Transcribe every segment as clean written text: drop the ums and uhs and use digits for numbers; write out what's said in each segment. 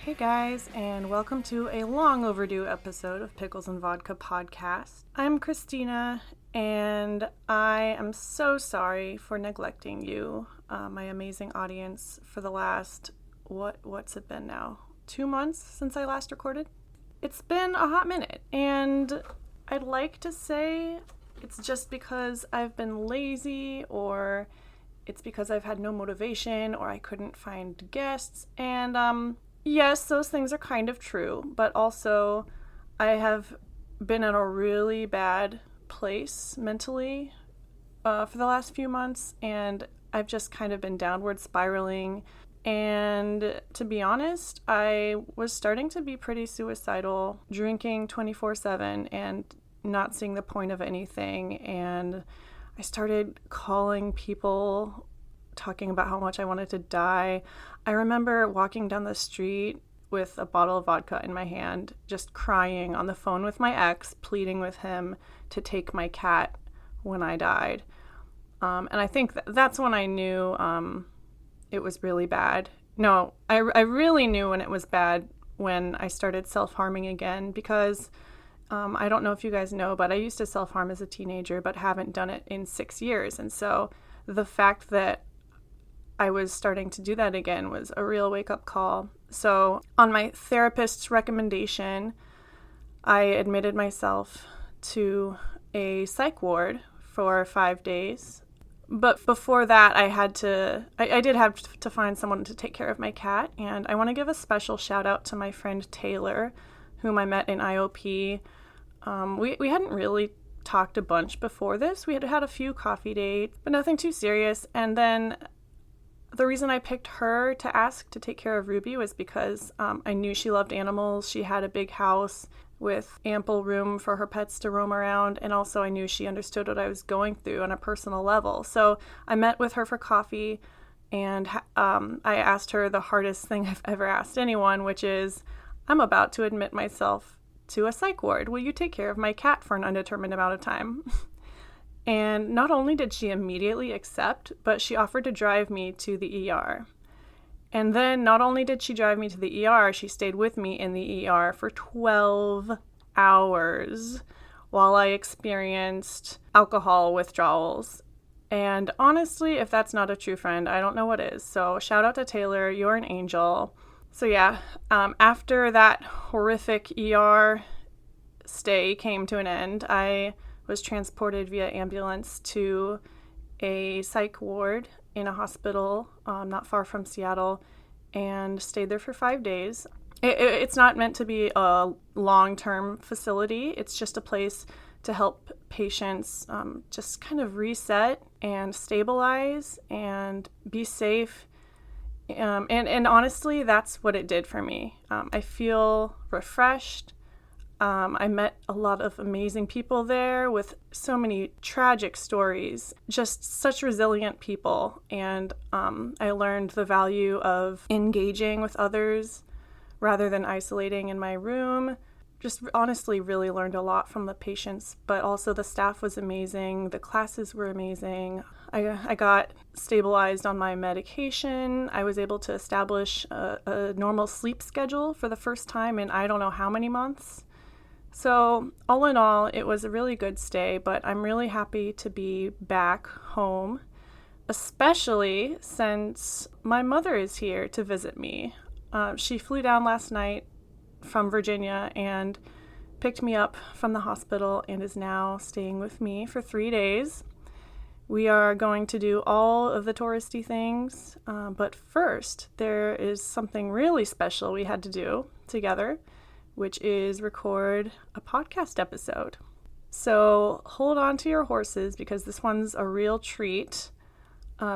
Hey guys, and welcome to a long overdue episode of Pickles and Vodka podcast. I'm Christina, and I am so sorry for neglecting you, my amazing audience, for the last, what's it been now? 2 months since I last recorded? It's been a hot minute, and I'd like to say it's just because I've been lazy, or it's because I've had no motivation, or I couldn't find guests, and yes, those things are kind of true, but also I have been in a really bad place mentally for the last few months, and I've just kind of been downward spiraling. And to be honest, I was starting to be pretty suicidal, drinking 24/7 and not seeing the point of anything. And I started calling people, talking about how much I wanted to die. I remember walking down the street with a bottle of vodka in my hand, just crying on the phone with my ex, pleading with him to take my cat when I died. And I think that's when I knew it was really bad. No, I really knew when it was bad when I started self-harming again, because I don't know if you guys know, but I used to self-harm as a teenager, but haven't done it in 6 years. And so the fact that I was starting to do that again was a real wake-up call. So on my therapist's recommendation, I admitted myself to a psych ward for 5 days. But before that, I did have to find someone to take care of my cat. And I want to give a special shout out to my friend Taylor, whom I met in IOP. We hadn't really talked a bunch before this. We had had a few coffee dates, but nothing too serious. And then the reason I picked her to ask to take care of Ruby was because I knew she loved animals. She had a big house with ample room for her pets to roam around, and also I knew she understood what I was going through on a personal level. So I met with her for coffee, and I asked her the hardest thing I've ever asked anyone, which is, I'm about to admit myself to a psych ward. Will you take care of my cat for an undetermined amount of time? And not only did she immediately accept, but she offered to drive me to the ER. And then not only did she drive me to the ER, she stayed with me in the ER for 12 hours while I experienced alcohol withdrawals. And honestly, if that's not a true friend, I don't know what is. So shout out to Taylor, you're an angel. So yeah, after that horrific ER stay came to an end, I was transported via ambulance to a psych ward in a hospital not far from Seattle, and stayed there for 5 days. It's not meant to be a long-term facility. It's just a place to help patients just kind of reset and stabilize and be safe. And honestly, that's what it did for me. I feel refreshed. I met a lot of amazing people there with so many tragic stories, just such resilient people. And I learned the value of engaging with others rather than isolating in my room. Just honestly really learned a lot from the patients, but also the staff was amazing. The classes were amazing. I got stabilized on my medication. I was able to establish a normal sleep schedule for the first time in I don't know how many months. So all in all, it was a really good stay, but I'm really happy to be back home, especially since my mother is here to visit me. She flew down last night from Virginia and picked me up from the hospital and is now staying with me for 3 days. We are going to do all of the touristy things, but first there is something really special we had to do together, which is record a podcast episode. So hold on to your horses because this one's a real treat.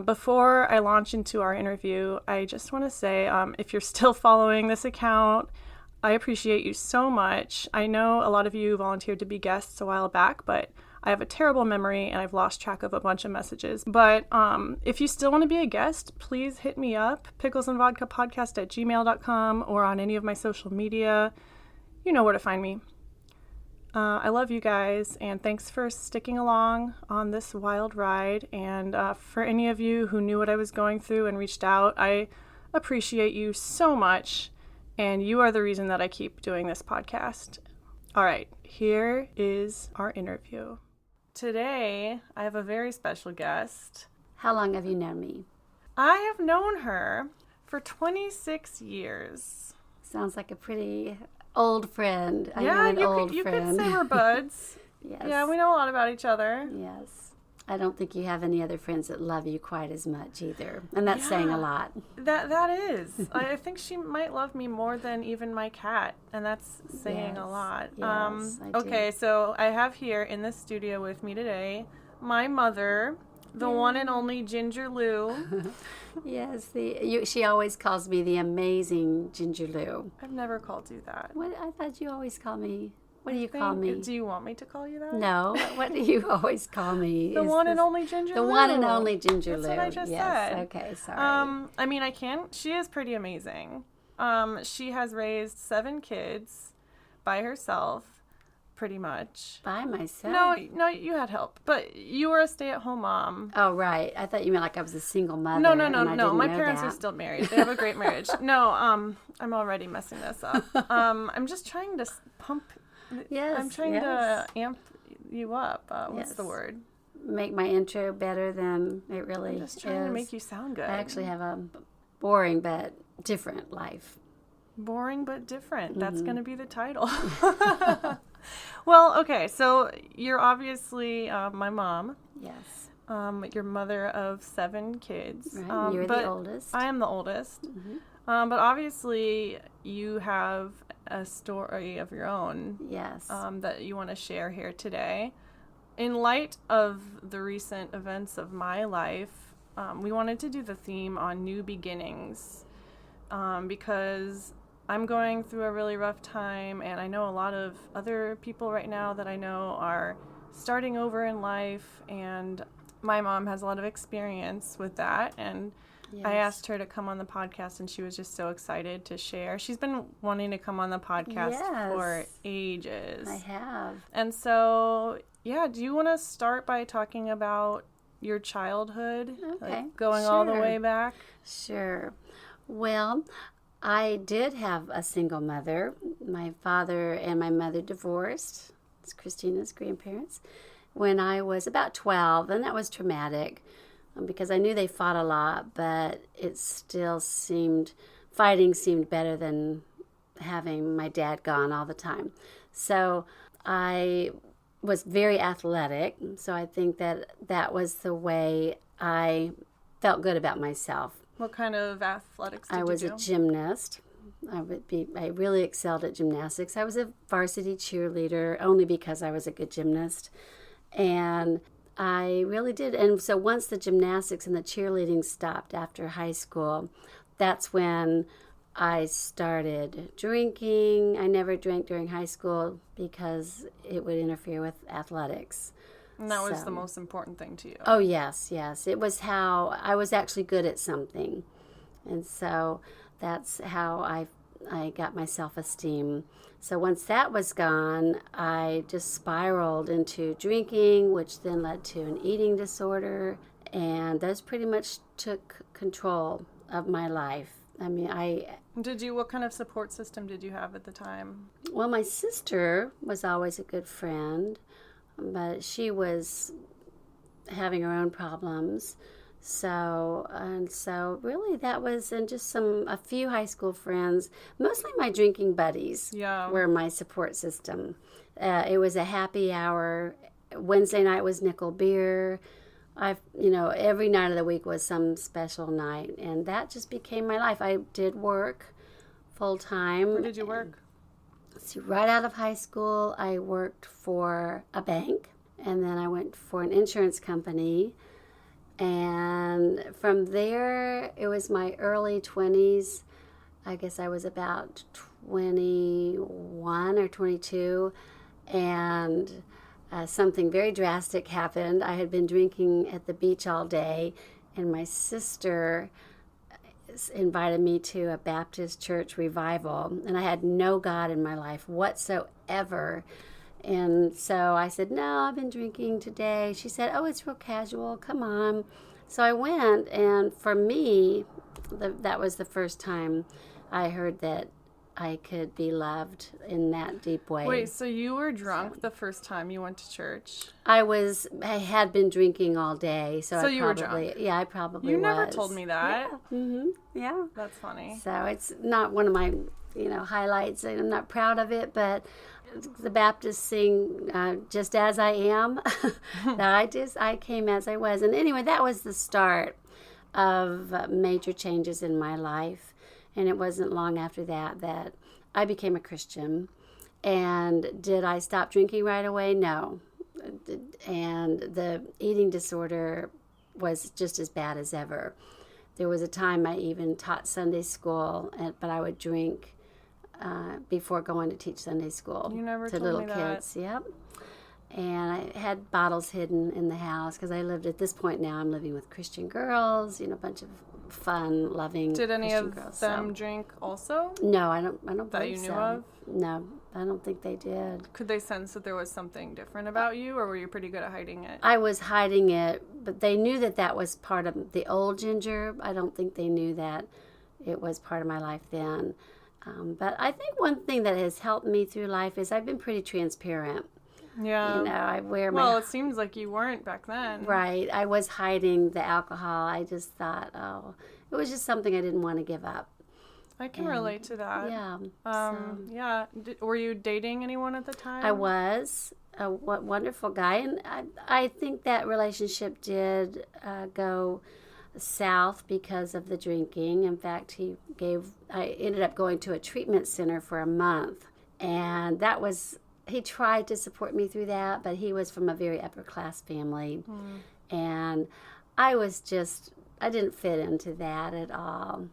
Before I launch into our interview, I just want to say, if you're still following this account, I appreciate you so much. I know a lot of you volunteered to be guests a while back, but I have a terrible memory and I've lost track of a bunch of messages. But if you still want to be a guest, please hit me up, picklesandvodkapodcast@gmail.com, or on any of my social media. You know where to find me. I love you guys, and thanks for sticking along on this wild ride. And for any of you who knew what I was going through and reached out, I appreciate you so much. And you are the reason that I keep doing this podcast. All right, here is our interview. Today, I have a very special guest. How long have you known me? I have known her for 26 years. Sounds like a pretty old friend. Yeah, you could say we're buds. Yes. Yeah, we know a lot about each other. Yes. I don't think you have any other friends that love you quite as much either. And that's saying a lot. That is. I think she might love me more than even my cat. And that's saying a lot. Yes, I do. Okay, so I have here in the studio with me today my mother, the one and only Ginger Lou. Yes, she always calls me the amazing Ginger Lou. I've never called you that. What? I thought you always call me. What do you call me? Do you want me to call you that? No. What do you always call me? The one and only Ginger Lou. The one and only Ginger Lou. That's what I just said. Okay, sorry. I mean, I can. She is pretty amazing. She has raised 7 kids by herself, pretty much. By myself? No, you had help, but you were a stay-at-home mom. Oh, right. I thought you meant like I was a single mother. No. My parents are still married. They have a great marriage. No, I'm already messing this up. I'm just trying to pump. Yes, I'm trying to amp you up. What's the word? Make my intro better than it really is. I'm just trying to make you sound good. I actually have a boring but different life. Boring but different. Mm-hmm. That's going to be the title. Well, okay, so you're obviously my mom. Yes. Your mother of 7 kids. Right, you're the oldest. I am the oldest. Mm-hmm. But obviously you have a story of your own. Yes. That you want to share here today. In light of the recent events of my life, we wanted to do the theme on new beginnings because I'm going through a really rough time, and I know a lot of other people right now that I know are starting over in life, and my mom has a lot of experience with that, and yes. I asked her to come on the podcast, and she was just so excited to share. She's been wanting to come on the podcast for ages. I have. And so, yeah, do you want to start by talking about your childhood? Okay. Like going all the way back? Sure. Well, I did have a single mother. My father and my mother divorced. It's Christina's grandparents. When I was about 12, and that was traumatic because I knew they fought a lot, but it still fighting seemed better than having my dad gone all the time. So I was very athletic, so I think that was the way I felt good about myself. What kind of athletics did you do? I was a gymnast. I really excelled at gymnastics. I was a varsity cheerleader only because I was a good gymnast. And I really did. And so once the gymnastics and the cheerleading stopped after high school, that's when I started drinking. I never drank during high school because it would interfere with athletics. And that was the most important thing to you. Oh, yes. It was how I was actually good at something. And so that's how I got my self-esteem. So once that was gone, I just spiraled into drinking, which then led to an eating disorder. And those pretty much took control of my life. I mean, what kind of support system did you have at the time? Well, my sister was always a good friend, but she was having her own problems. So really that was, and just a few high school friends, mostly my drinking buddies were my support system. It was a happy hour. Wednesday night was nickel beer. Every night of the week was some special night, and that just became my life. I did work full time. Where did you work? So right out of high school, I worked for a bank, and then I went for an insurance company. And from there, it was my early 20s. I guess I was about 21 or 22, and something very drastic happened. I had been drinking at the beach all day, and my sister invited me to a Baptist church revival, and I had no God in my life whatsoever. And so I said, no, I've been drinking today. She said, oh, it's real casual. Come on. So I went, and for me, that was the first time I heard that I could be loved in that deep way. Wait, so you were drunk the first time you went to church? I had been drinking all day, so I you were drunk? Yeah, I probably You was. never told me that. Yeah. Yeah. That's funny. So it's not one of my, highlights. I'm not proud of it, but the Baptists sing, just as I am. I came as I was. And anyway, that was the start of major changes in my life. And it wasn't long after that I became a Christian. And did I stop drinking right away? No. And the eating disorder was just as bad as ever. There was a time I even taught Sunday school, but I would drink before going to teach Sunday school. You never to told little me that. kids. Yep. And I had bottles hidden in the house because I lived at this point now. I'm living with Christian girls, a bunch of fun, loving Did any Christian of girls. them drink also? No, I don't That believe you knew so. of? No, I don't think they did. Could they sense that there was something different about you, or were you pretty good at hiding it? I was hiding it, but they knew that was part of the old Ginger. I don't think they knew that it was part of my life then. But I think one thing that has helped me through life is I've been pretty transparent. Yeah. I wear my... Well, it seems like you weren't back then. Right. I was hiding the alcohol. I just thought, it was just something I didn't want to give up. I can relate to that. Yeah. Yeah. Were you dating anyone at the time? I was a wonderful guy. And I think that relationship did go south because of the drinking. In fact, I ended up going to a treatment center for a month. And he tried to support me through that, but he was from a very upper class family. And I didn't fit into that at all.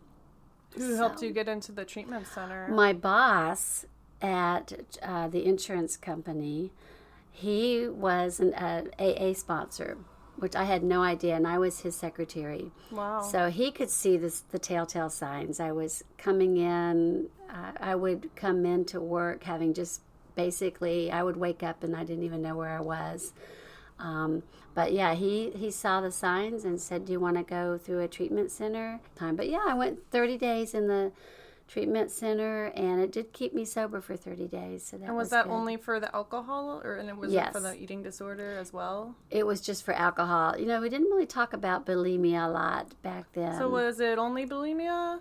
Who helped you get into the treatment center? My boss at the insurance company, he was an AA sponsor, which I had no idea, and I was his secretary. Wow. So he could see the telltale signs. I was coming in, I would come into work having just basically, I would wake up and I didn't even know where I was. But yeah, he saw the signs and said, do you want to go through a treatment center? But yeah, I went 30 days in the treatment center, and it did keep me sober for 30 days. So and was that good. only for the alcohol, and was Yes. it for the eating disorder as well? It was just for alcohol. We didn't really talk about bulimia a lot back then. So was it only bulimia?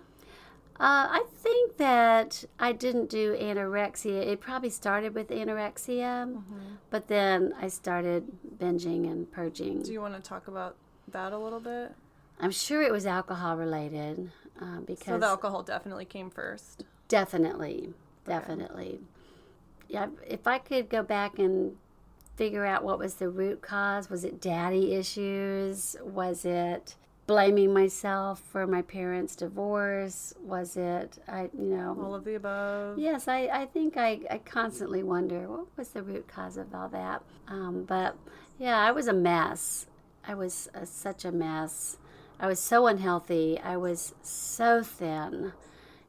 I think that I didn't do anorexia. It probably started with anorexia, but then I started binging and purging. Do you want to talk about that a little bit? I'm sure it was alcohol related because... So the alcohol definitely came first. Definitely. Okay. Yeah, if I could go back and figure out what was the root cause, was it daddy issues? Was it blaming myself for my parents' divorce? Was it, All of the above. Yes, I think I constantly wonder, what was the root cause of all that? But, yeah, I was a mess. I was such a mess. I was so unhealthy. I was so thin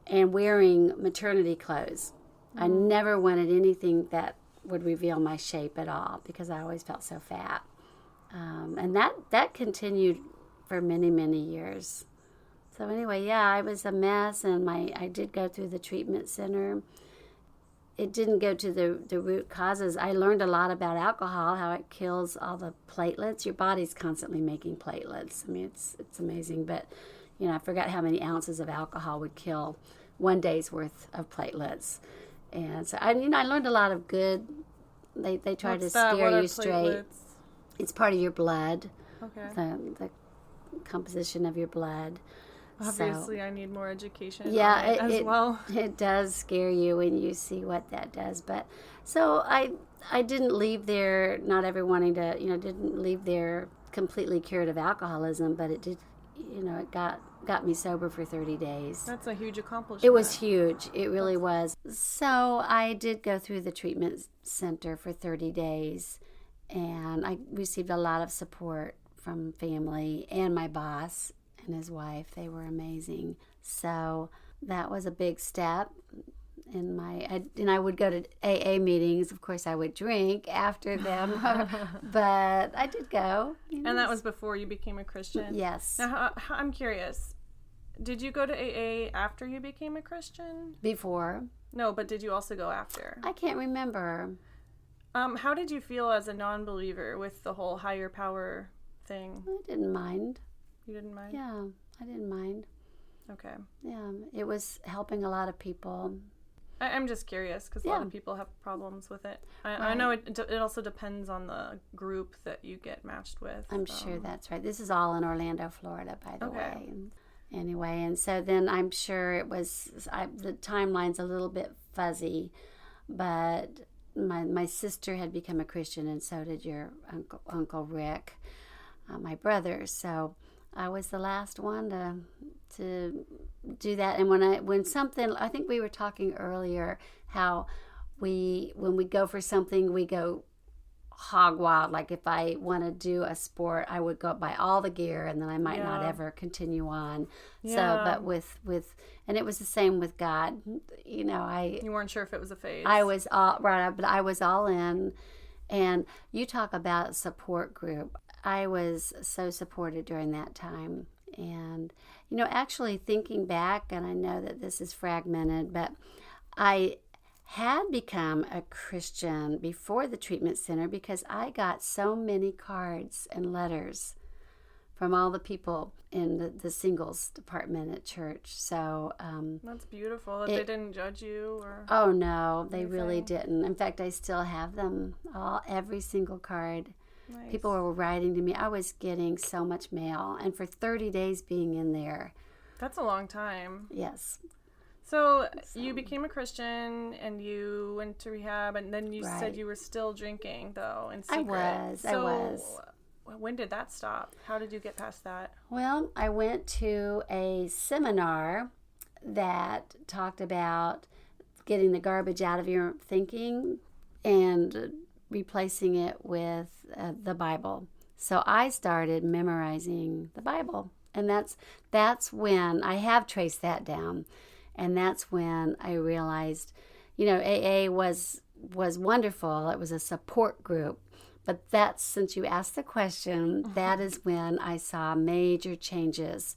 and wearing maternity clothes. I never wanted anything that would reveal my shape at all because I always felt so fat. And that continued for many, many years. So anyway, yeah, I was a mess, and I did go through the treatment center. It didn't go to the root causes. I learned a lot about alcohol, how it kills all the platelets. Your body's constantly making platelets. I mean, it's amazing. But, I forgot how many ounces of alcohol would kill one day's worth of platelets. And so, I learned a lot of good. They try to scare you straight. Platelets? It's part of your blood. Okay. The composition of your blood. Obviously, I need more education Yeah, on it as well. It does scare you when you see what that does. But so I didn't leave there not ever wanting to, didn't leave there completely cured of alcoholism, but it did, it got me sober for 30 days. That's a huge accomplishment. It was huge. It really was. So I did go through the treatment center for 30 days, and I received a lot of support from family and my boss and his wife. They were amazing. So that was a big step in and I would go to AA meetings. Of course, I would drink after them, but I did go. And that was before you became a Christian? Yes. Now, I'm curious. Did you go to AA after you became a Christian? Before. No, but did you also go after? I can't remember. How did you feel as a non-believer with the whole higher power thing? I didn't mind. You didn't mind? Yeah, I didn't mind. Okay. Yeah, it was helping a lot of people. I'm just curious because a lot of people have problems with it. I know it also depends on the group that you get matched with. I'm sure that's right. This is all in Orlando, Florida, by the way. Okay. Anyway, and so then I'm sure it was, the timeline's a little bit fuzzy, but my sister had become a Christian, and so did your Uncle Rick, my brother. So I was the last one to do that. And when something, I think we were talking earlier how when we go for something, we go hog wild. Like if I want to do a sport, I would go buy all the gear, and then I might not ever continue on. So, but with and it was the same with God. You weren't sure if it was a phase. I was all right, but I was all in. And you talk about support group. I was so supported during that time. And, actually thinking back, and I know that this is fragmented, but I had become a Christian before the treatment center because I got so many cards and letters from all the people in the singles department at church. So that's beautiful. They didn't judge you or oh no, they anything. really didn't. In fact, I still have them every single card. Nice. People were writing to me. I was getting so much mail, and for 30 days being in there. That's a long time. Yes. So you became a Christian and you went to rehab, and then you said you were still drinking, though, in secret. I was. When did that stop? How did you get past that? Well, I went to a seminar that talked about getting the garbage out of your thinking and replacing it with the Bible. So I started memorizing the Bible, and that's when I have traced that down. And that's when I realized, AA was wonderful. It was a support group. But since you asked the question, that is when I saw major changes.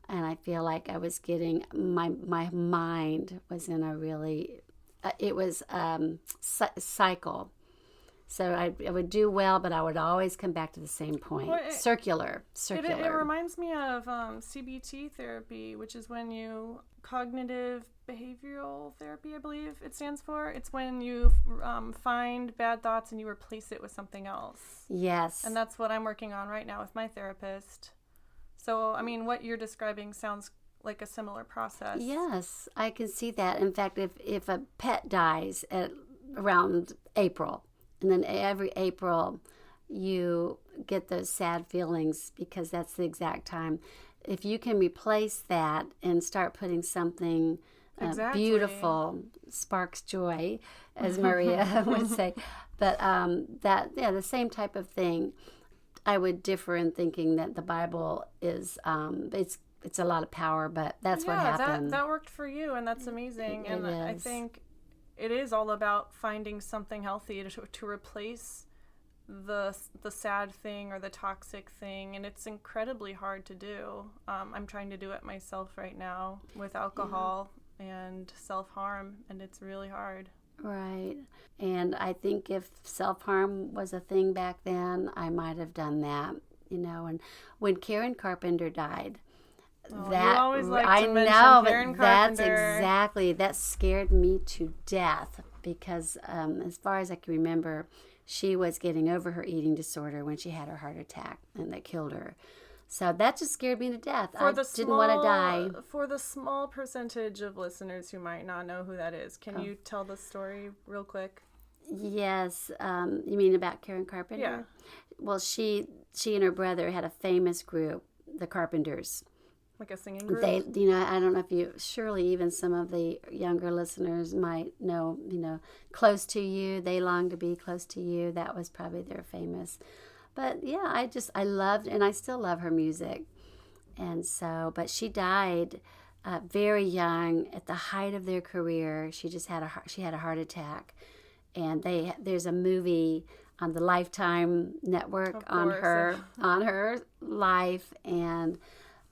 And I feel like I was getting, my mind was in a really, it was cycle. So I would do well, but I would always come back to the same point. Well, circular. It reminds me of CBT therapy, which is when cognitive behavioral therapy, I believe it stands for. It's when you find bad thoughts and you replace it with something else. Yes. And that's what I'm working on right now with my therapist. So, what you're describing sounds like a similar process. Yes, I can see that. In fact, if a pet dies at around April, and then every April you get those sad feelings because that's the exact time. If you can replace that and start putting something beautiful, sparks joy, as Maria would say. But the same type of thing. I would differ in thinking that the Bible is, it's a lot of power, but that's what happened. That worked for you, and that's amazing. And I think it is all about finding something healthy to replace the sad thing or the toxic thing, and it's incredibly hard to do. I'm trying to do it myself right now with alcohol and self-harm, and it's really hard. Right. And I think if self-harm was a thing back then, I might have done that, and when Karen Carpenter died, you always like to mention Karen Carpenter. That scared me to death because as far as I can remember, she was getting over her eating disorder when she had her heart attack, and that killed her. So that just scared me to death. I didn't want to die. For the small percentage of listeners who might not know who that is, can you tell the story real quick? Yes. You mean about Karen Carpenter? Yeah. Well, she and her brother had a famous group, the Carpenters. Like a singing group? I don't know if surely even some of the younger listeners might know, Close to You, They Long to Be Close to You. That was probably their famous. But yeah, I loved, and I still love her music. And so, but she died very young at the height of their career. She had a heart attack. And there's a movie on the Lifetime network on her life, and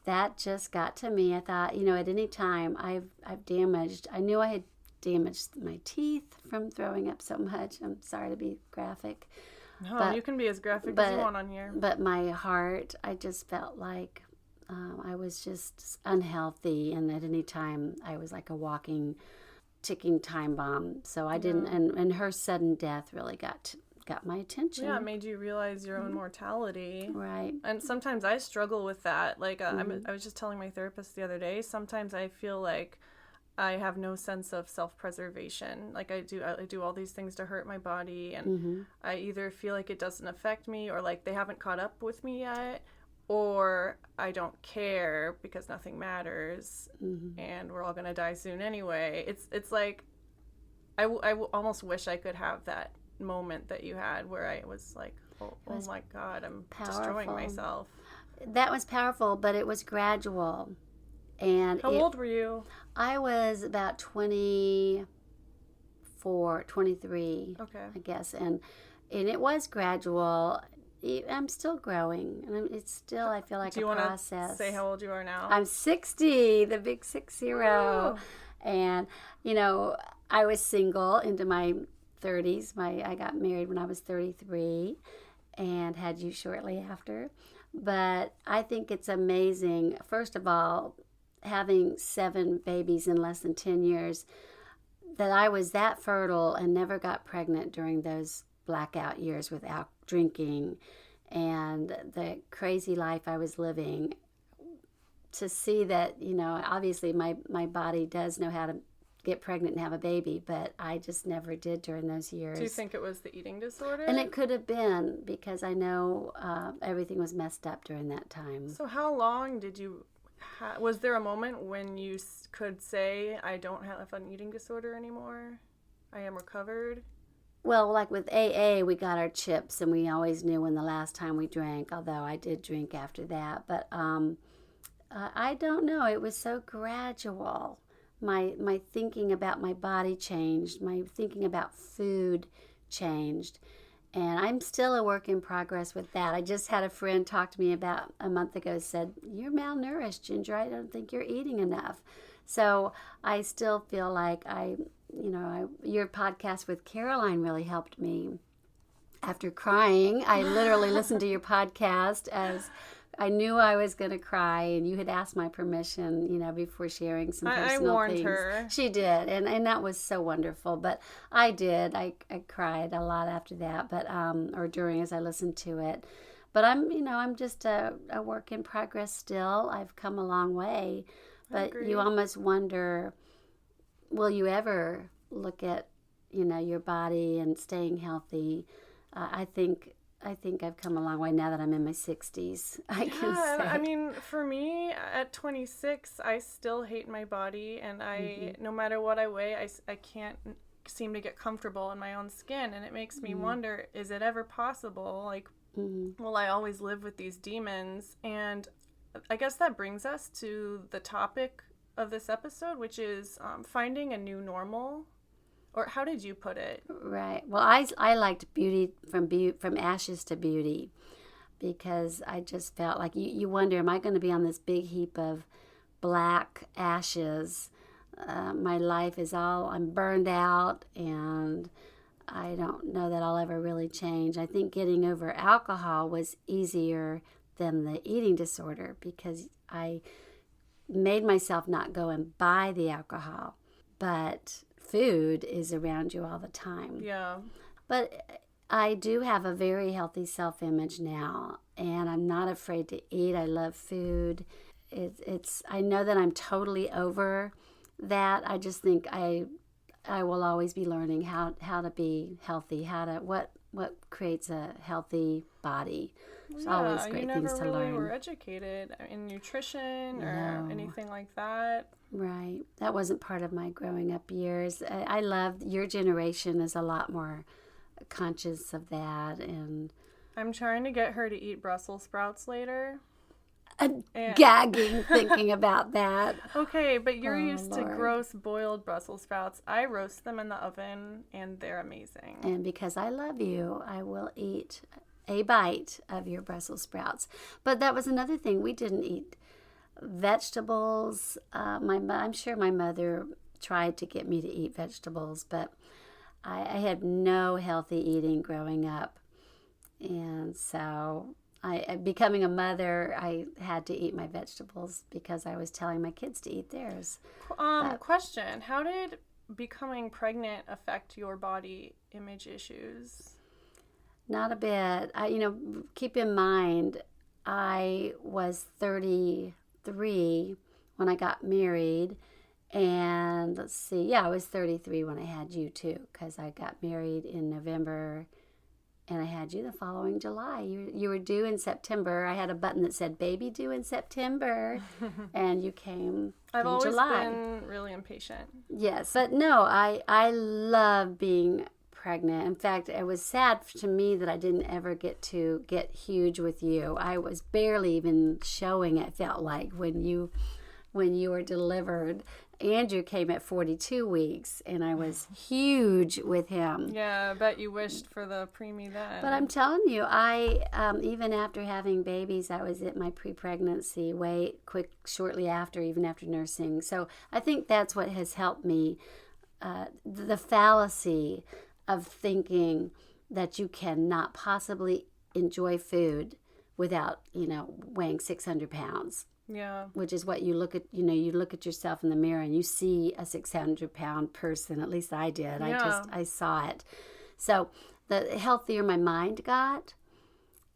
that just got to me. I thought, at any time I've damaged. I knew I had damaged my teeth from throwing up so much. I'm sorry to be graphic. No, but, you can be as graphic as you want on here. But my heart, I just felt like I was just unhealthy. And at any time, I was like a walking, ticking time bomb. So I didn't, and her sudden death really got my attention. Yeah, it made you realize your own mortality. Right. And sometimes I struggle with that. Like, I was just telling my therapist the other day, sometimes I feel like I have no sense of self-preservation. Like, I do all these things to hurt my body, and I either feel like it doesn't affect me, or like they haven't caught up with me yet, or I don't care because nothing matters, and we're all going to die soon anyway. It's like, I almost wish I could have that moment that you had where I was like, oh my God, I'm destroying myself. That was powerful, but it was gradual. And how old were you? I was about 24, 23, I guess. And it was gradual. I'm still growing, and it's still, I feel like, a process. Do you want to say how old you are now? I'm 60, the big 60. Woo. And, I was single into my 30s. I got married when I was 33 and had you shortly after. But I think it's amazing, first of all, having 7 babies in less than 10 years, that I was that fertile and never got pregnant during those blackout years without drinking and the crazy life I was living. To see that, obviously my body does know how to get pregnant and have a baby, but I just never did during those years. Do you think it was the eating disorder? And it could have been, because I know everything was messed up during that time. So how long did you was there a moment when you could say, I don't have an eating disorder anymore? I am recovered? Well, like with AA, we got our chips, and we always knew when the last time we drank, although I did drink after that. But I don't know. It was so gradual. My thinking about my body changed. My thinking about food changed. And I'm still a work in progress with that. I just had a friend talk to me about a month ago, said, you're malnourished, Ginger. I don't think you're eating enough. So I still feel like your podcast with Caroline really helped me. After crying, I literally listened to your podcast as I knew I was going to cry, and you had asked my permission, before sharing some personal things. I warned her. She did, and that was so wonderful. But I did. I cried a lot after that, but or during as I listened to it. But I'm just a work in progress still. I've come a long way, but you almost wonder, will you ever look at your body and staying healthy? I think I've come a long way now that I'm in my 60s. I can say. I mean, for me, at 26, I still hate my body, and no matter what I weigh, I can't seem to get comfortable in my own skin, and it makes me wonder, is it ever possible? Like, will I always live with these demons? And I guess that brings us to the topic of this episode, which is finding a new normal. Or how did you put it? Right. Well, I liked beauty from ashes to beauty, because I just felt like you wonder, am I going to be on this big heap of black ashes? My life is I'm burned out, and I don't know that I'll ever really change. I think getting over alcohol was easier than the eating disorder, because I made myself not go and buy the alcohol, but food is around you all the time. Yeah. But I do have a very healthy self-image now, and I'm not afraid to eat. I love food. I know that I'm totally over that. I just think I will always be learning how to be healthy, what creates a healthy body. There's always great things to learn. You never really were educated in nutrition or anything like that. Right. That wasn't part of my growing up years. I love your generation is a lot more conscious of that. And I'm trying to get her to eat Brussels sprouts later. Gagging thinking about that. Okay, but you're used to gross boiled Brussels sprouts. I roast them in the oven, and they're amazing. And because I love you, I will eat a bite of your Brussels sprouts. But that was another thing. We didn't eat vegetables. I'm sure my mother tried to get me to eat vegetables, but I had no healthy eating growing up. And so becoming a mother, I had to eat my vegetables because I was telling my kids to eat theirs. Question: how did becoming pregnant affect your body image issues? Not a bit. Keep in mind, I was 33 when I got married. And let's see, I was 33 when I had you too, because I got married in November and I had you the following July. You were due in September. I had a button that said baby due in September, and you came I've in always July. been really impatient. Yes, but no, I love being pregnant. In fact, it was sad to me that I didn't ever get to get huge with you. I was barely even showing, it felt like, when you were delivered. Andrew came at 42 weeks, and I was huge with him. Yeah, I bet you wished for the preemie then. But I'm telling you, I even after having babies, I was at my pre-pregnancy weight shortly after, even after nursing. So I think that's what has helped me. The fallacy of thinking that you cannot possibly enjoy food without, weighing 600 pounds. Yeah. Which is what you look at, you look at yourself in the mirror and you see a 600-pound person. At least I did. Yeah. I saw it. So the healthier my mind got,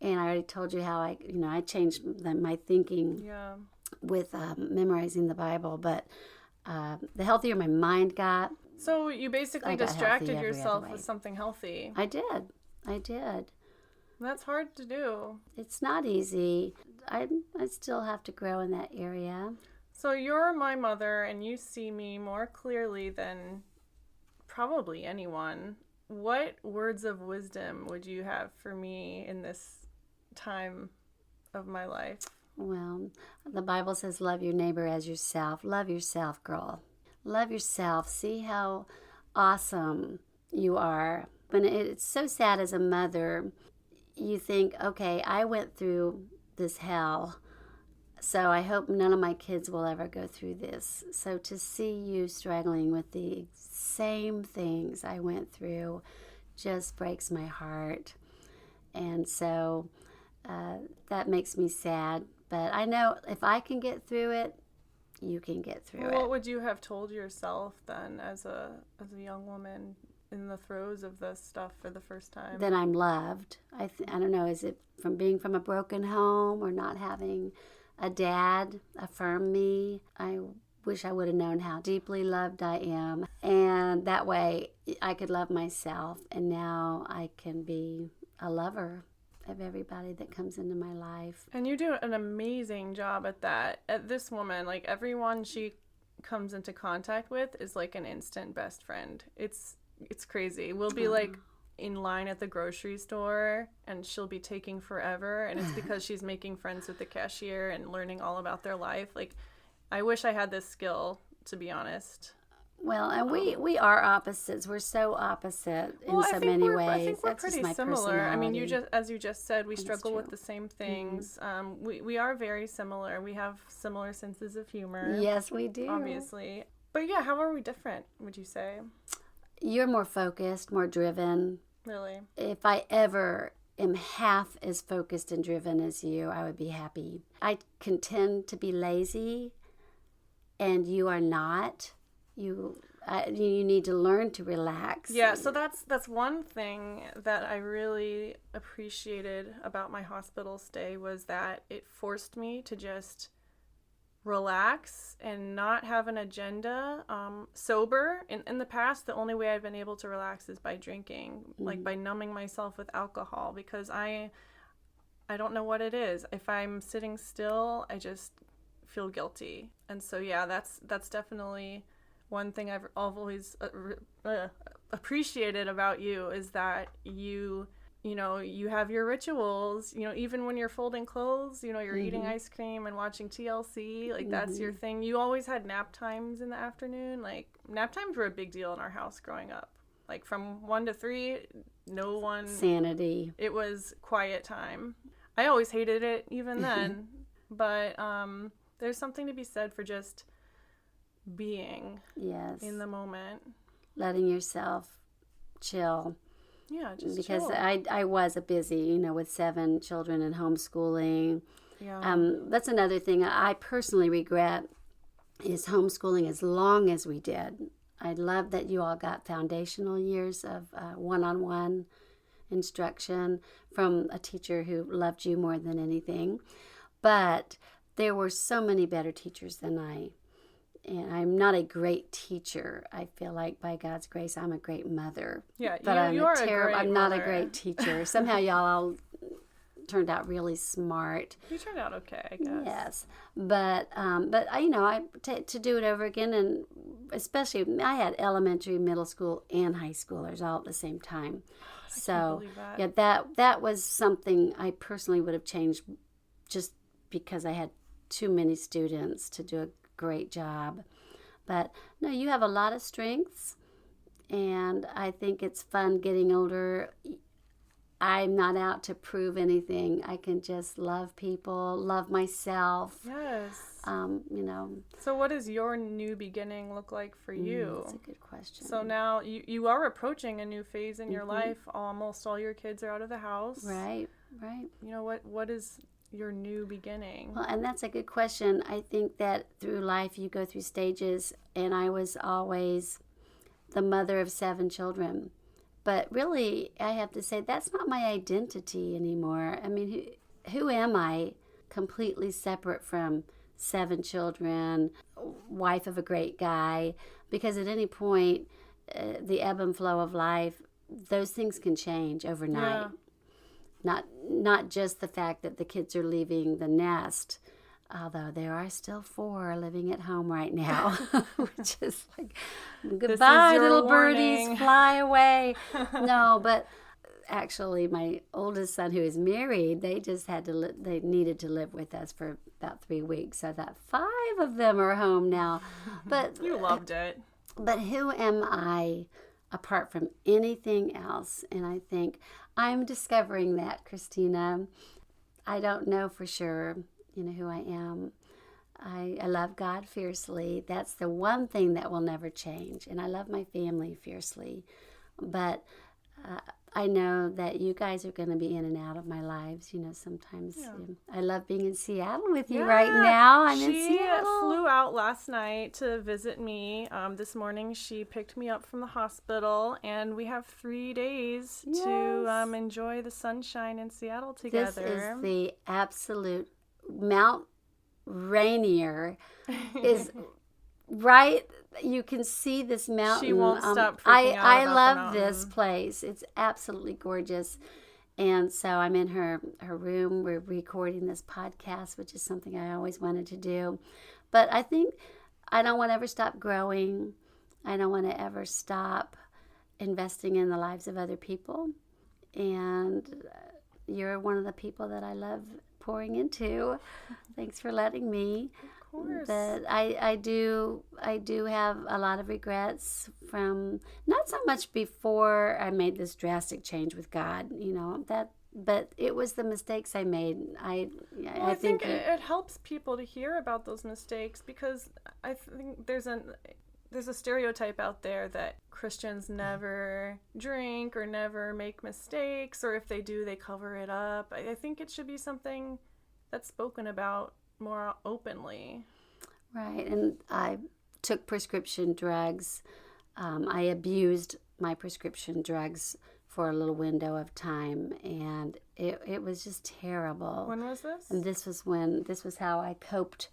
and I already told you how I changed my thinking with memorizing the Bible, but the healthier my mind got. So you basically distracted yourself with something healthy. I did. That's hard to do. It's not easy. I still have to grow in that area. So you're my mother, and you see me more clearly than probably anyone. What words of wisdom would you have for me in this time of my life? Well, the Bible says love your neighbor as yourself. Love yourself, girl. Love yourself. See how awesome you are. When it's so sad as a mother, you think, okay, I went through this hell, so I hope none of my kids will ever go through this. So to see you struggling with the same things I went through just breaks my heart. And so that makes me sad. But I know if I can get through it, you can get through it. What would you have told yourself then as a young woman in the throes of this stuff for the first time? Then I'm loved. I don't know, is it from being from a broken home or not having a dad affirm me? I wish I would have known how deeply loved I am. And that way I could love myself. And now I can be a lover of everybody that comes into my life. And you do an amazing job at that. At this woman, like everyone she comes into contact with is like an instant best friend. It's crazy. We'll be like in line at the grocery store and she'll be taking forever, and it's because she's making friends with the cashier and learning all about their life. Like, I wish I had this skill, to be honest. Well, and we are opposites. We're so opposite in so many ways. I think we're That's pretty just my similar. I mean, personality. as you just said, we struggle true. with the same things. We are very similar. We have similar senses of humor. Yes, we do. Obviously. But yeah, how are we different, would you say? You're more focused, more driven. Really? If I ever am half as focused and driven as you, I would be happy. I can tend to be lazy, and you are not. You need to learn to relax. Yeah, so that's one thing that I really appreciated about my hospital stay, was that it forced me to just relax and not have an agenda. Sober, in the past, the only way I've been able to relax is by drinking, like by numbing myself with alcohol, because I don't know what it is. If I'm sitting still, I just feel guilty. And so yeah, that's definitely one thing I've always appreciated about you, is that you have your rituals, even when you're folding clothes, you're eating ice cream and watching TLC, like that's your thing. You always had nap times in the afternoon. Like, nap times were a big deal in our house growing up. Like, from 1 to 3, no one... Sanity. It was quiet time. I always hated it even then, but there's something to be said for just being in the moment. Letting yourself chill. Yeah, just because chill. I was a busy, with 7 children and homeschooling. Yeah. That's another thing I personally regret is homeschooling as long as we did. I love that you all got foundational years of one-on-one instruction from a teacher who loved you more than anything. But there were so many better teachers than I. And I'm not a great teacher. I feel like by God's grace, I'm a great mother. Yeah, but I'm not a great teacher. Somehow y'all all turned out really smart. You turned out okay, I guess. Yes, but to do it over again, and especially I had elementary, middle school, and high schoolers all at the same time. I can't believe that. Yeah, that was something I personally would have changed, just because I had too many students to do a great job. But no, you have a lot of strengths, and I think it's fun getting older. I'm not out to prove anything. I can just love people, love myself. Yes. So what does your new beginning look like for you? That's a good question. So now you are approaching a new phase in your life. Almost all your kids are out of the house. Right. What is your new beginning? Well, and that's a good question. I think that through life you go through stages, and I was always the mother of 7 children. But really, I have to say, that's not my identity anymore. I mean, who am I completely separate from 7 children, wife of a great guy? Because at any point, the ebb and flow of life, those things can change overnight. Yeah. Not just the fact that the kids are leaving the nest, although there are still 4 living at home right now, which is like, goodbye, little birdies, fly away. No, but actually, my oldest son, who is married, they just had to. They needed to live with us for about 3 weeks, so that 5 of them are home now. But you loved it. But who am I apart from anything else? And I think I'm discovering that, Christina. I don't know for sure. Who I am. I love God fiercely. That's the one thing that will never change. And I love my family fiercely. But I know that you guys are going to be in and out of my lives. Sometimes I love being in Seattle with you right now. I'm in Seattle. She flew out last night to visit me. This morning she picked me up from the hospital, and we have 3 days to enjoy the sunshine in Seattle together. This is the absolute Mount Rainier is right. You can see this mountain. She won't stop freaking out I about love the this place. It's absolutely gorgeous. And so I'm in her room. We're recording this podcast, which is something I always wanted to do. But I think I don't want to ever stop growing. I don't want to ever stop investing in the lives of other people. And you're one of the people that I love pouring into. Thanks for letting me. Of course. But I do have a lot of regrets from not so much before I made this drastic change with God, but it was the mistakes I made. I think it helps people to hear about those mistakes, because I think there's a stereotype out there that Christians never drink or never make mistakes, or if they do, they cover it up. I think it should be something that's spoken about more openly. Right, and I took prescription drugs. I abused my prescription drugs for a little window of time, and it was just terrible. When was this? And this was how I coped.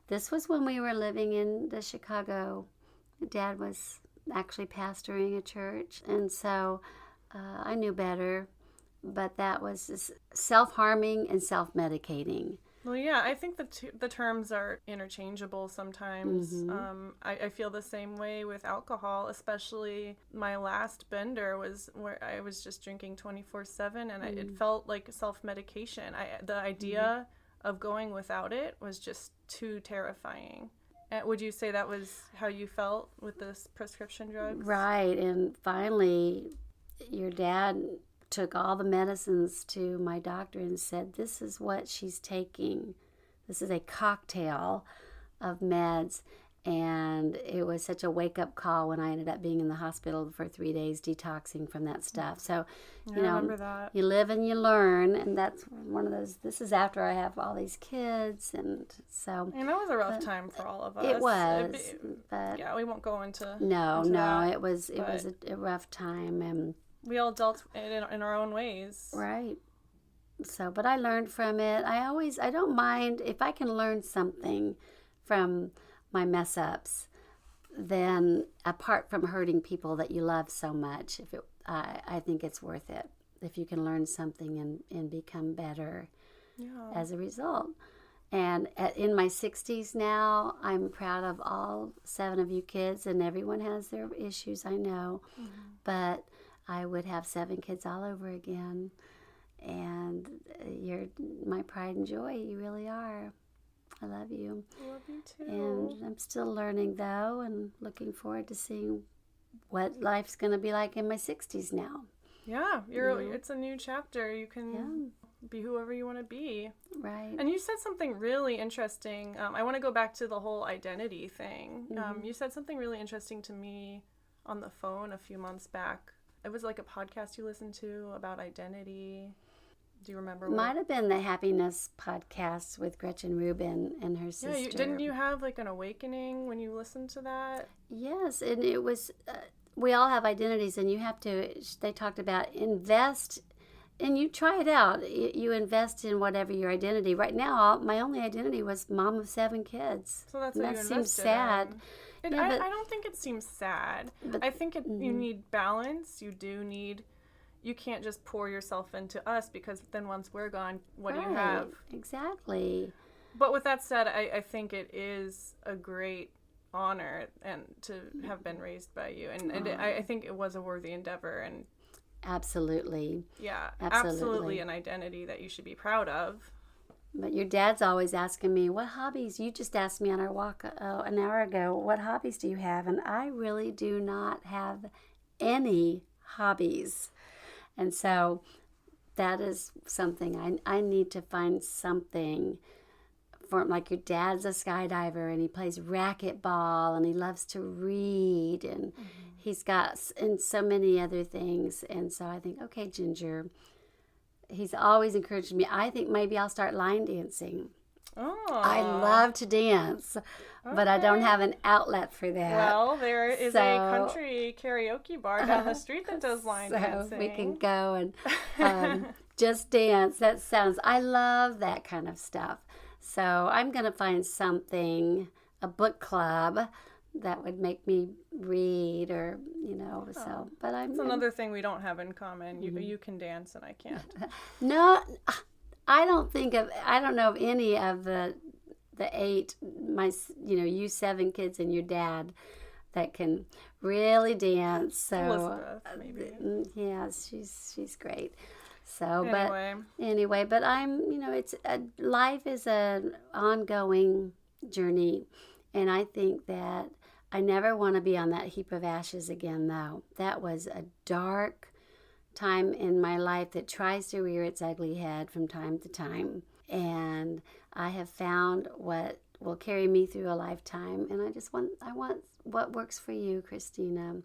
This was when we were living in the Chicago. Dad was actually pastoring a church, and so I knew better, but that was just self-harming and self-medicating. Well, yeah, I think the terms are interchangeable sometimes. Mm-hmm. I feel the same way with alcohol, especially my last bender was where I was just drinking 24/7, and it felt like self-medication. The idea of going without it was just too terrifying. Would you say that was how you felt with this prescription drugs? Right, and finally, your dad took all the medicines to my doctor and said, this is what she's taking. This is a cocktail of meds. And it was such a wake-up call when I ended up being in the hospital for 3 days detoxing from that stuff. So, I remember that. you live and you learn, and that's one of those. This is after I have all these kids, and so. And that was a rough time for all of us. It was, but yeah, we won't go into no, that, it was a rough time, and we all dealt in our own ways. Right. So, but I learned from it. I don't mind if I can learn something from my mess ups, then apart from hurting people that you love so much, I think it's worth it if you can learn something and become better as a result. And in my 60s now, I'm proud of all 7 of you kids, and everyone has their issues, I know, but I would have 7 kids all over again. And you're my pride and joy. You really are. I love you. I love you too. And I'm still learning, though, and looking forward to seeing what life's going to be like in my 60s now. Yeah, it's a new chapter. You can be whoever you want to be. Right. And you said something really interesting. I want to go back to the whole identity thing. You said something really interesting to me on the phone a few months back. It was like a podcast you listened to about identity. Do you remember? Might have been the Happiness podcast with Gretchen Rubin and her sister. Yeah, didn't you have like an awakening when you listened to that? Yes, and it was, we all have identities, and you have to, they talked about invest, and you try it out. You invest in whatever your identity. Right now, my only identity was mom of 7 kids. So that's and what that you seems invested sad. in. I don't think it seems sad. I think you need balance. You can't just pour yourself into us, because then once we're gone, what do you have? Exactly. But with that said, I think it is a great honor and to have been raised by you. And I think it was a worthy endeavor. And absolutely. Yeah, absolutely an identity that you should be proud of. But your dad's always asking me, what hobbies? You just asked me on our walk an hour ago, what hobbies do you have? And I really do not have any hobbies. And so that is something I need to find something for. Like your dad's a skydiver, and he plays racquetball, and he loves to read, and he's got and so many other things. And so I think, okay, Ginger, he's always encouraged me. I think maybe I'll start line dancing. Oh. I love to dance, but I don't have an outlet for that. Well, there is a country karaoke bar down the street that does line dancing. So we can go and just dance. I love that kind of stuff. So I'm going to find something, a book club that would make me read, or so. But it's another thing we don't have in common. You can dance and I can't. No, I don't know of any of the 8, you 7 kids and your dad that can really dance. So Elizabeth, maybe. Yes, she's great. So, anyway, but I'm, life is an ongoing journey, and I think that I never want to be on that heap of ashes again, though. That was a dark time in my life that tries to rear its ugly head from time to time. And I have found what will carry me through a lifetime. And I want what works for you, Christina.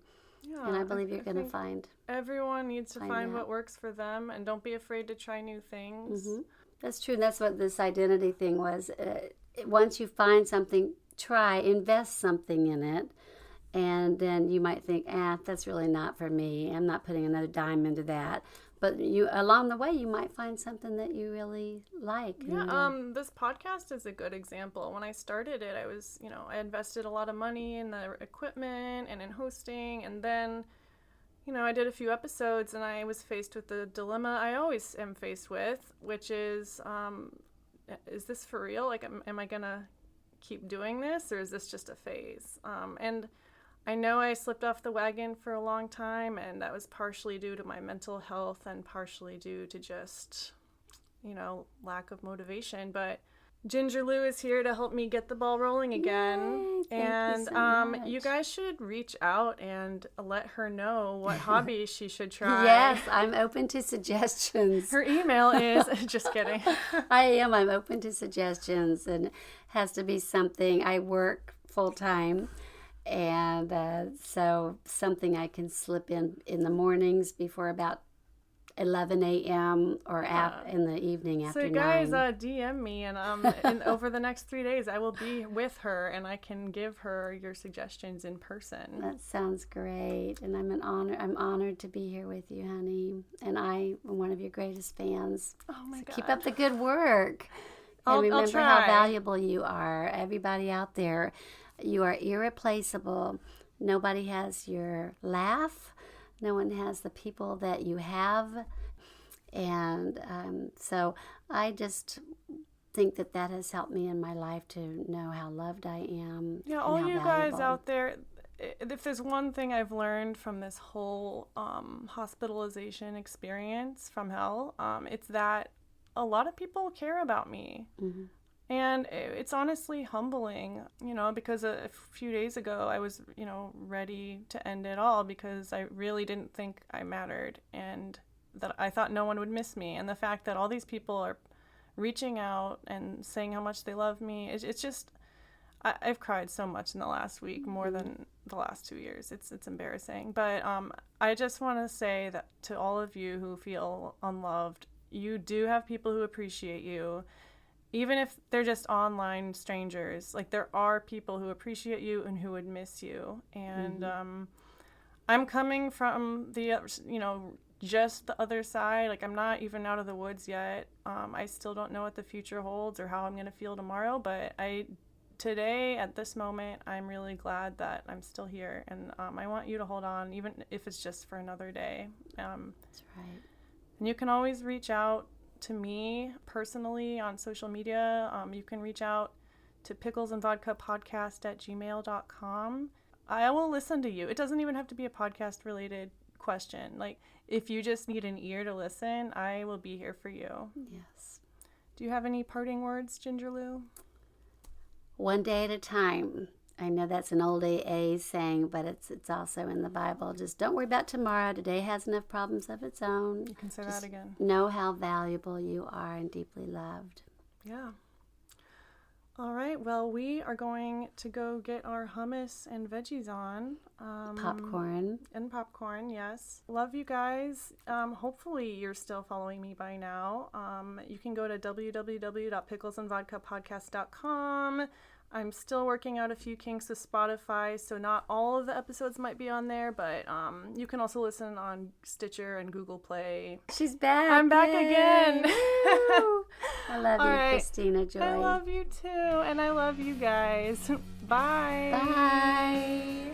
Yeah, and I believe you're going to find. Everyone needs to find what works for them, and don't be afraid to try new things. Mm-hmm. That's true. That's what this identity thing was. Once you find something, invest something in it. And then you might think, that's really not for me. I'm not putting another dime into that. But along the way, you might find something that you really like. Yeah, this podcast is a good example. When I started it, I was, I invested a lot of money in the equipment and in hosting. And then, I did a few episodes, and I was faced with the dilemma I always am faced with, which is this for real? Like, am I going to keep doing this, or is this just a phase? And I know I slipped off the wagon for a long time, and that was partially due to my mental health and partially due to just, lack of motivation. But Ginger Lou is here to help me get the ball rolling again. Yay, and thank you so much. you guys should reach out and let her know what hobby she should try. Yes, I'm open to suggestions. Her email is just kidding. I am. I'm open to suggestions, and it has to be something. I work full time, and so something I can slip in the mornings before about 11 a.m. or in the evening after 9. So guys, DM me, and over the next 3 days, I will be with her, and I can give her your suggestions in person. That sounds great, and I'm honored to be here with you, honey. And I am one of your greatest fans. Oh my God! Keep up the good work, I'll and remember try. how valuable you are. Everybody out there, you are irreplaceable. Nobody has your laugh. No one has the people that you have. And so I just think that has helped me in my life to know how loved I am. Yeah, all you guys out there, if there's one thing I've learned from this whole hospitalization experience from hell, it's that a lot of people care about me. Mm-hmm. And it's honestly humbling, because a few days ago I was, ready to end it all because I really didn't think I mattered and that I thought no one would miss me. And the fact that all these people are reaching out and saying how much they love me, it's just, I've cried so much in the last week, more than the last 2 years. It's embarrassing. But I just want to say that to all of you who feel unloved, you do have people who appreciate you. Even if they're just online strangers, like there are people who appreciate you and who would miss you. And I'm coming from the, just the other side. Like I'm not even out of the woods yet. I still don't know what the future holds or how I'm going to feel tomorrow. But today, at this moment, I'm really glad that I'm still here. And I want you to hold on, even if it's just for another day. That's right. And you can always reach out to me personally on social media. You can reach out to picklesandvodkapodcast@gmail.com. I will listen to you. It doesn't even have to be a podcast related question. Like if you just need an ear to listen, I will be here for you. Yes. Do you have any parting words, Ginger Lou? One day at a time. I know that's an old AA saying, but it's also in the Bible. Just don't worry about tomorrow. Today has enough problems of its own. You can say that again. Know how valuable you are and deeply loved. Yeah. All right. Well, we are going to go get our hummus and veggies on. Popcorn. And popcorn, yes. Love you guys. Hopefully you're still following me by now. You can go to www.picklesandvodkapodcast.com. I'm still working out a few kinks with Spotify, so not all of the episodes might be on there, but you can also listen on Stitcher and Google Play. She's back. I'm back again. I love you, right. Christina Joy. I love you too, and I love you guys. Bye. Bye.